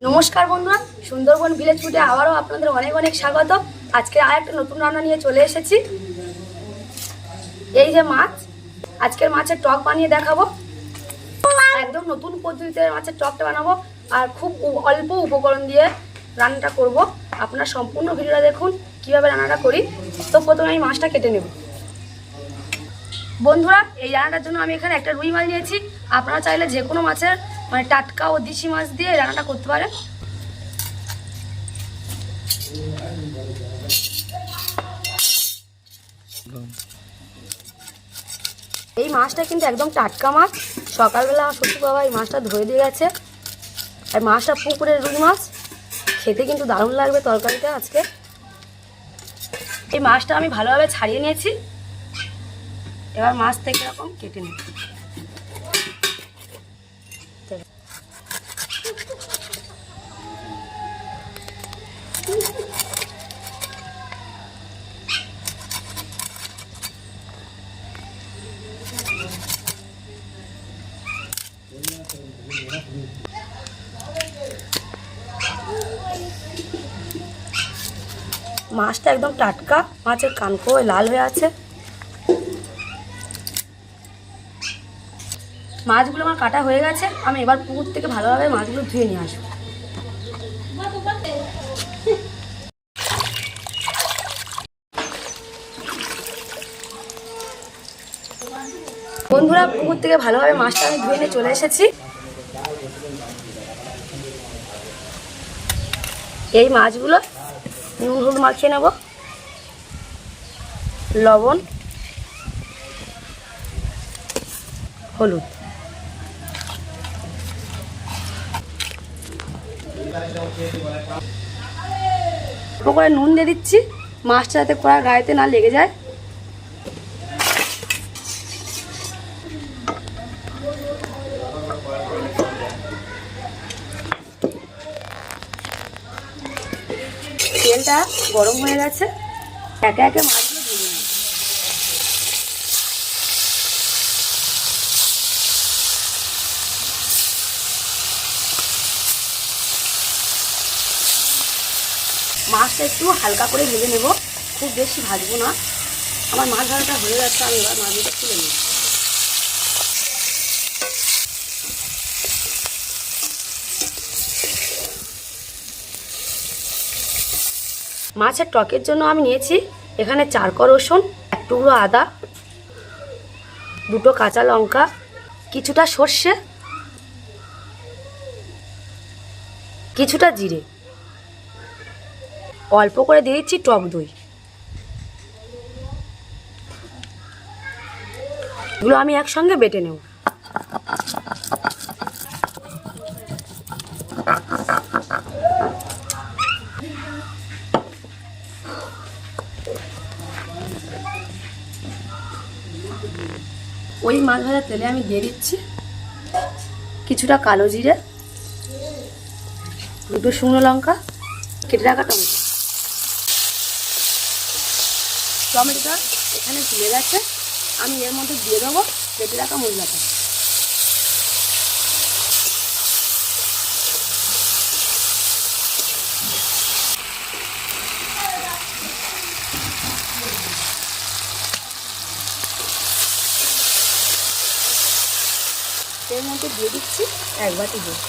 নমস্কার বন্ধুরা, সুন্দরবন ভিলেজ ফুডে আবারও আপনাদের অনেক অনেক স্বাগত। আজকে আর একটা নতুন রান্না নিয়ে চলে এসেছি। এই যে মাছ, আজকের মাছের টক বানিয়ে দেখাবো। একদম নতুন পদ্ধতিতে মাছের টকটা বানাবো আর খুব অল্প উপকরণ দিয়ে রান্নাটা করব। আপনারা সম্পূর্ণ ভিডিওটা দেখুন কিভাবে রান্নাটা করি। তো প্রথমে আমি মাছটা কেটে নেব। বন্ধুরা, এই রান্নাটার জন্য আমি এখানে একটা রুই মাছ নিয়েছি। আপনারা চাইলে যে কোনো মাছের মানে টাটকা ও দেশি মাছ দিয়ে রান্নাটা করতে পারেন। এই মাছটা কিন্তু একদম টাটকা মাছ। সকালবেলা শ্বশুর বাবা এই মাছটা ধরে দিয়ে গেছে। আর মাছটা পুকুরের রুই মাছ, খেতে কিন্তু দারুণ লাগবে তরকারিটা। আজকে এই মাছটা আমি ভালোভাবে ছাড়িয়ে নিয়েছি। এবার মাছ থেকে এরকম কেটে নিই। মাছটা একদম টাটকা, মাছের কানকো লাল হয়ে আছে। মাছগুলো আমার কাটা হয়ে গেছে। আমি এবার পুকুর থেকে ভালোভাবে মাছগুলো ধুয়ে নিয়ে আসবো। বন্ধুরা, পুকুর থেকে ভালোভাবে মাছটা আমি ধুয়ে নিয়ে চলে এসেছি। এই মাছগুলো নুন হলুদ মাখিয়ে নেব, লবণ হলুদ। করে নুন দিয়ে দিচ্ছি, মাছটা যাতে কড়ার গায়েতে না লেগে যায়। তেলটা গরম হয়ে গেছে, একে একে মাছগুলো দিয়ে দিলাম। মাছটা একটু হালকা করে ভেজে নেব, খুব বেশি ভাজবো না। আমার মাছ ভাজাটা হয়ে যাচ্ছে, আমি এবার মাছটা তুলে নেব। মাছের টকের জন্য আমি নিয়েছি এখানে 4 কোয়া রসুন, 1 টুকরো আদা, 2টো কাঁচা লঙ্কা, কিছুটা সর্ষে, কিছুটা জিরে, অল্প করে দিয়ে দিচ্ছি টক দই। এগুলো আমি একসঙ্গে বেটে নেব। ওই মাছ ভাজার তেলে আমি দিয়ে দিচ্ছি কিছুটা কালো জিরে, 2টো শুকনো লঙ্কা, কেটে রাখা টমেটো। টমেটোটা এখানে ফুলে গেছে, আমি এর মধ্যে দিয়ে দেবো কেটে রাখা মশলাটা। এর মধ্যে দিয়ে দিচ্ছি 1 বাটি দুধ।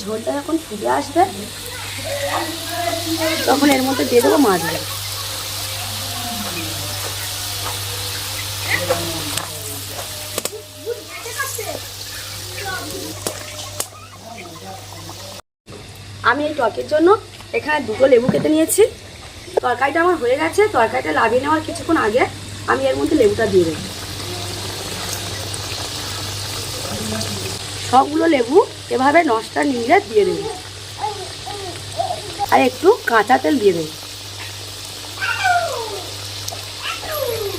ঝোলটা যখন ফুটে আসবে তখন এর মধ্যে দিয়ে দেবো মাছগুলো। আমি এই টকের জন্য এখানে 2টো লেবু কেটে নিয়েছি। তরকারিটা আমার হয়ে গেছে। তরকারিটা লাগিয়ে নেওয়ার কিছুক্ষণ আগে আমি এর মধ্যে লেবুটা দিয়ে দেবো। সবগুলো লেবু এভাবে নসটা নিয়ে দিয়ে দেবো আর একটু কাঁচা তেল দিয়ে দেবো।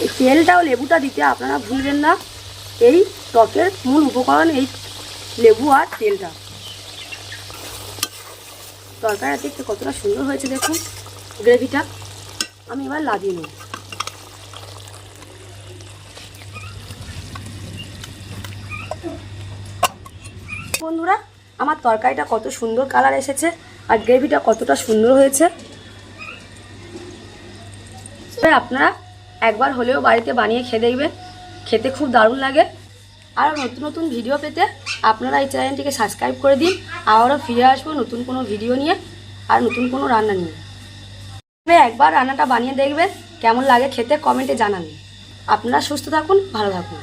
এই তেলটা ও লেবুটা দিতে আপনারা ভুলবেন না। এই টকের মূল উপকরণ এই লেবু আর তেলটা। তরকারিটা দেখতে কতটা সুন্দর হয়েছে দেখুন গ্রেভিটা। আমি এবার লাগিয়ে নেব। বন্ধুরা, আমার তরকারিটা কত সুন্দর কালার এসেছে আর গ্রেভিটা কতটা সুন্দর হয়েছে। আপনারা একবার হলেও বাড়িতে বানিয়ে খেয়ে দেখবেন, খেতে খুব দারুণ লাগে। আর নতুন নতুন ভিডিও পেতে আপনারা এই চ্যানেলটিকে সাবস্ক্রাইব করে দিন। আবারও ফিরে আসবো নতুন কোনো ভিডিও নিয়ে আর নতুন কোনো রান্না নিয়ে। একবার রান্নাটা বানিয়ে দেখবেন, কেমন লাগে খেতে কমেন্টে জানান। আপনারা সুস্থ থাকুন, ভালো থাকুন।